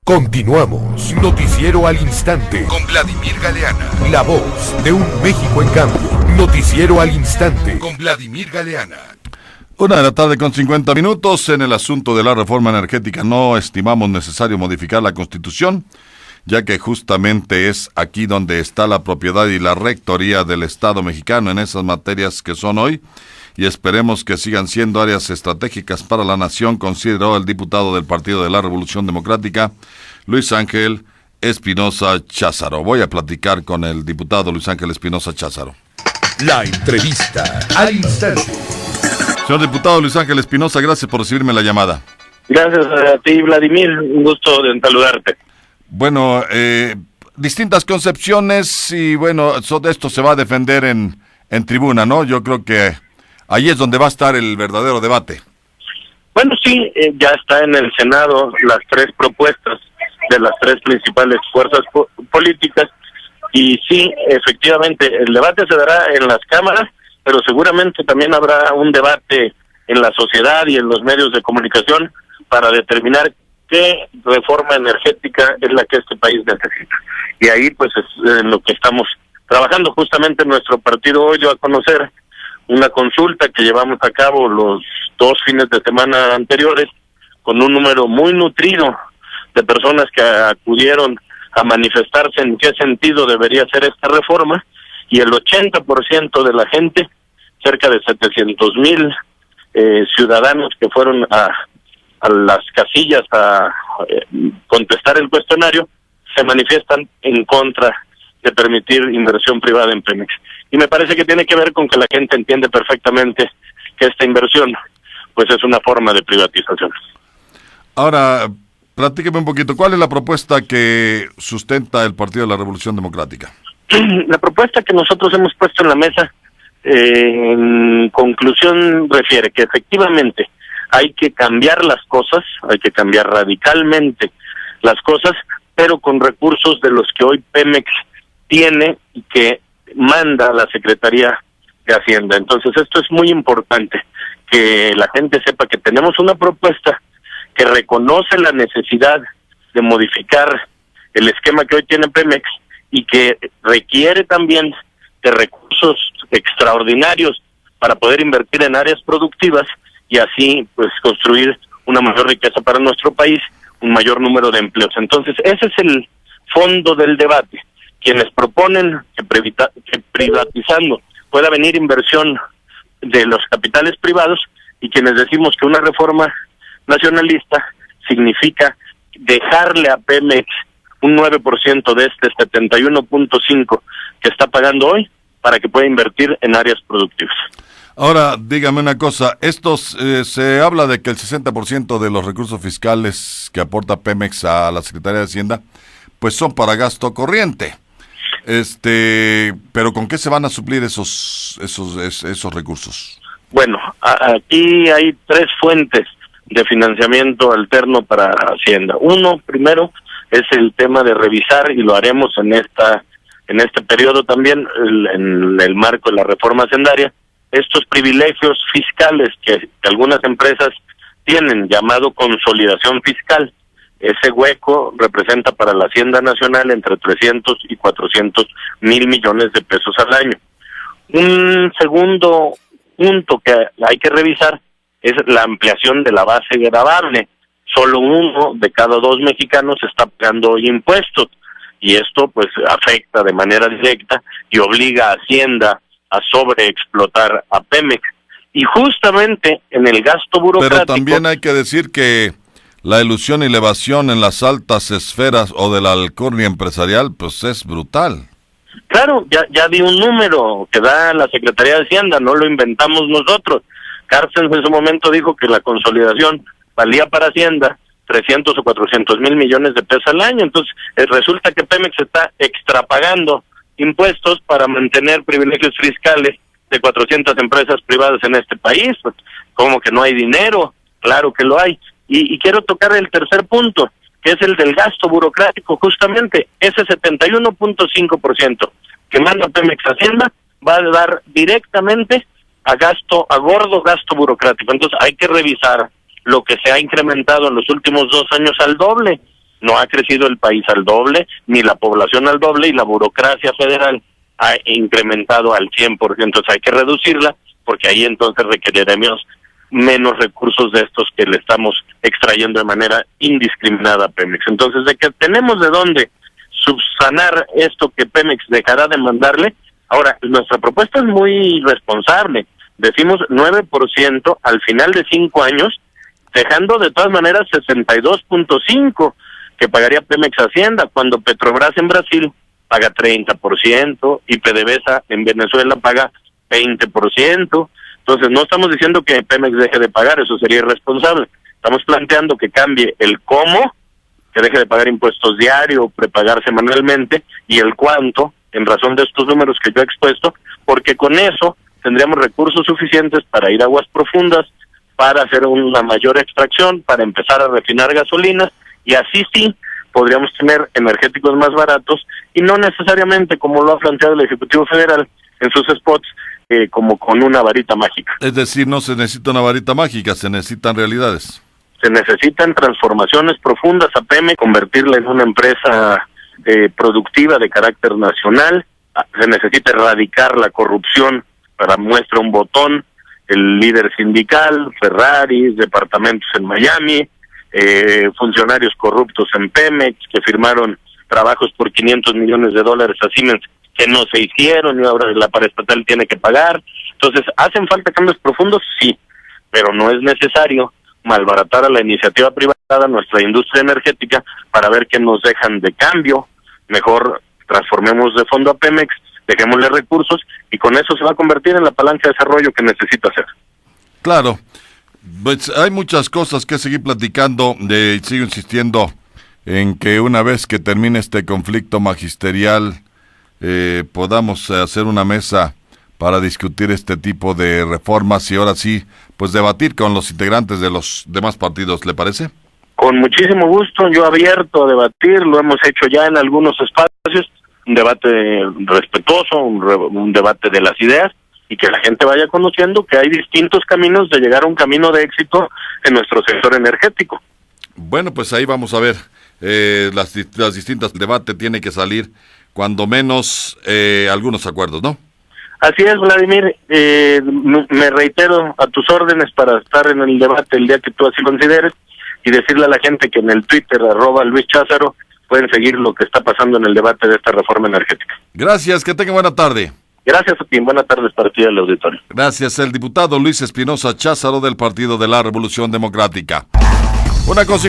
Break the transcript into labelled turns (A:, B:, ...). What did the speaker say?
A: Continuamos. Noticiero al instante con Vladimir Galeana. La voz de un México en cambio. Noticiero al instante con Vladimir Galeana.
B: 1:50 p.m. En el asunto de la reforma energética no estimamos necesario modificar la Constitución, ya que justamente es aquí donde está la propiedad y la rectoría del Estado mexicano en esas materias que son hoy, y esperemos que sigan siendo áreas estratégicas para la nación, consideró el diputado del Partido de la Revolución Democrática, Luis Ángel Espinosa Cházaro. Voy a platicar con el diputado Luis Ángel Espinosa Cházaro.
A: La entrevista al instante.
B: Señor diputado Luis Ángel Espinosa, gracias por recibirme la llamada.
C: Gracias a ti, Vladimir, un gusto de saludarte.
B: Bueno, distintas concepciones y bueno, de esto se va a defender en tribuna, ¿no? Yo creo que ahí es donde va a estar el verdadero debate.
C: Bueno, sí, ya está en el Senado las tres propuestas de las tres principales fuerzas políticas y sí, efectivamente, el debate se dará en las cámaras, pero seguramente también habrá un debate en la sociedad y en los medios de comunicación para determinar qué reforma energética es la que este país necesita. Y ahí pues es en lo que estamos trabajando. Justamente nuestro partido hoy dio a conocer una consulta que llevamos a cabo los 2 fines de semana anteriores con un número muy nutrido de personas que acudieron a manifestarse en qué sentido debería ser esta reforma, y el 80% de la gente, cerca de 700,000 ciudadanos que fueron a las casillas a contestar el cuestionario, se manifiestan en contra de permitir inversión privada en Pemex. Y me parece que tiene que ver con que la gente entiende perfectamente que esta inversión pues es una forma de privatización.
B: Ahora, platíqueme un poquito, ¿cuál es la propuesta que sustenta el Partido de la Revolución Democrática?
C: La propuesta que nosotros hemos puesto en la mesa, en conclusión, refiere que efectivamente hay que cambiar las cosas, hay que cambiar radicalmente las cosas, pero con recursos de los que hoy Pemex tiene y que manda la Secretaría de Hacienda. Entonces esto es muy importante, que la gente sepa que tenemos una propuesta que reconoce la necesidad de modificar el esquema que hoy tiene Pemex y que requiere también de recursos extraordinarios para poder invertir en áreas productivas y así pues construir una mayor riqueza para nuestro país, un mayor número de empleos. Entonces ese es el fondo del debate. Quienes proponen que privatizando pueda venir inversión de los capitales privados, y quienes decimos que una reforma nacionalista significa dejarle a Pemex un 9% de este 71.5 que está pagando hoy para que pueda invertir en áreas productivas.
B: Ahora, dígame una cosa, se habla de que el 60% de los recursos fiscales que aporta Pemex a la Secretaría de Hacienda, pues son para gasto corriente. Pero ¿con qué se van a suplir esos recursos?
C: Bueno, aquí hay 3 fuentes de financiamiento alterno para Hacienda. Uno, primero, es el tema de revisar, y lo haremos en este periodo también, en el marco de la reforma hacendaria, estos privilegios fiscales que algunas empresas tienen, llamado consolidación fiscal. Ese hueco representa para la Hacienda Nacional entre 300 y 400 mil millones de pesos al año. Un segundo punto que hay que revisar es la ampliación de la base gravable. Solo 1 de cada 2 mexicanos está pagando hoy impuestos, y esto pues afecta de manera directa y obliga a Hacienda a sobreexplotar a Pemex. Y justamente en el gasto burocrático...
B: Pero también hay que decir que la ilusión y la evasión en las altas esferas o de la alcurnia empresarial pues es brutal.
C: Claro, ya di un número que da la Secretaría de Hacienda, no lo inventamos nosotros. Cárcel en su momento dijo que la consolidación valía para Hacienda 300 o 400 mil millones de pesos al año. Entonces resulta que Pemex está extrapagando impuestos para mantener privilegios fiscales de 400 empresas privadas en este país. Pues, ¿cómo que no hay dinero? Claro que lo hay. Y quiero tocar el tercer punto, que es el del gasto burocrático. Justamente ese 71.5% que manda Pemex a Hacienda va a dar directamente a gordo gasto burocrático. Entonces hay que revisar lo que se ha incrementado en los últimos 2 años al doble. No ha crecido el país al doble, ni la población al doble, y la burocracia federal ha incrementado al 100%. Entonces hay que reducirla, porque ahí entonces requeriremos menos recursos de estos que le estamos extrayendo de manera indiscriminada a Pemex. Entonces, de que tenemos de dónde subsanar esto que Pemex dejará de mandarle. Ahora, nuestra propuesta es muy responsable. Decimos 9% al final de 5 años, dejando de todas maneras 62.5% que pagaría Pemex Hacienda, cuando Petrobras en Brasil paga 30% y PDVSA en Venezuela paga 20%. Entonces, no estamos diciendo que Pemex deje de pagar, eso sería irresponsable. Estamos planteando que cambie el cómo, que deje de pagar impuestos diario, prepagar semanalmente, y el cuánto, en razón de estos números que yo he expuesto, porque con eso tendríamos recursos suficientes para ir a aguas profundas, para hacer una mayor extracción, para empezar a refinar gasolinas, y así sí podríamos tener energéticos más baratos, y no necesariamente, como lo ha planteado el Ejecutivo Federal en sus spots, como con una varita mágica.
B: Es decir, no se necesita una varita mágica, se necesitan realidades.
C: Se necesitan transformaciones profundas a Pemex, convertirla en una empresa productiva de carácter nacional. Se necesita erradicar la corrupción, para muestra un botón, el líder sindical, Ferraris, departamentos en Miami, funcionarios corruptos en Pemex que firmaron trabajos por $500 millones a Siemens que no se hicieron y ahora la paraestatal tiene que pagar. Entonces, ¿hacen falta cambios profundos? Sí, pero no es necesario malbaratar a la iniciativa privada, nuestra industria energética, para ver qué nos dejan de cambio. Mejor transformemos de fondo a Pemex, dejémosle recursos, y con eso se va a convertir en la palanca de desarrollo que necesita hacer.
B: Claro, pues hay muchas cosas que seguir platicando, sigo insistiendo en que una vez que termine este conflicto magisterial, podamos hacer una mesa para discutir este tipo de reformas y ahora sí, pues debatir con los integrantes de los demás partidos, ¿le parece?
C: Con muchísimo gusto, yo abierto a debatir, lo hemos hecho ya en algunos espacios, un debate respetuoso, un debate de las ideas, y que la gente vaya conociendo que hay distintos caminos de llegar a un camino de éxito en nuestro sector energético.
B: Bueno, pues ahí vamos a ver, las distintas debates tiene que salir, cuando menos algunos acuerdos, ¿no?
C: Así es, Vladimir, me reitero a tus órdenes para estar en el debate el día que tú así consideres, y decirle a la gente que en el Twitter, @LuisCházaro, pueden seguir lo que está pasando en el debate de esta reforma energética.
B: Gracias, que tenga buena tarde.
C: Gracias a ti, buenas tardes para ti y al auditorio.
B: Gracias, el diputado Luis Espinosa Cházaro del Partido de la Revolución Democrática. Una cosa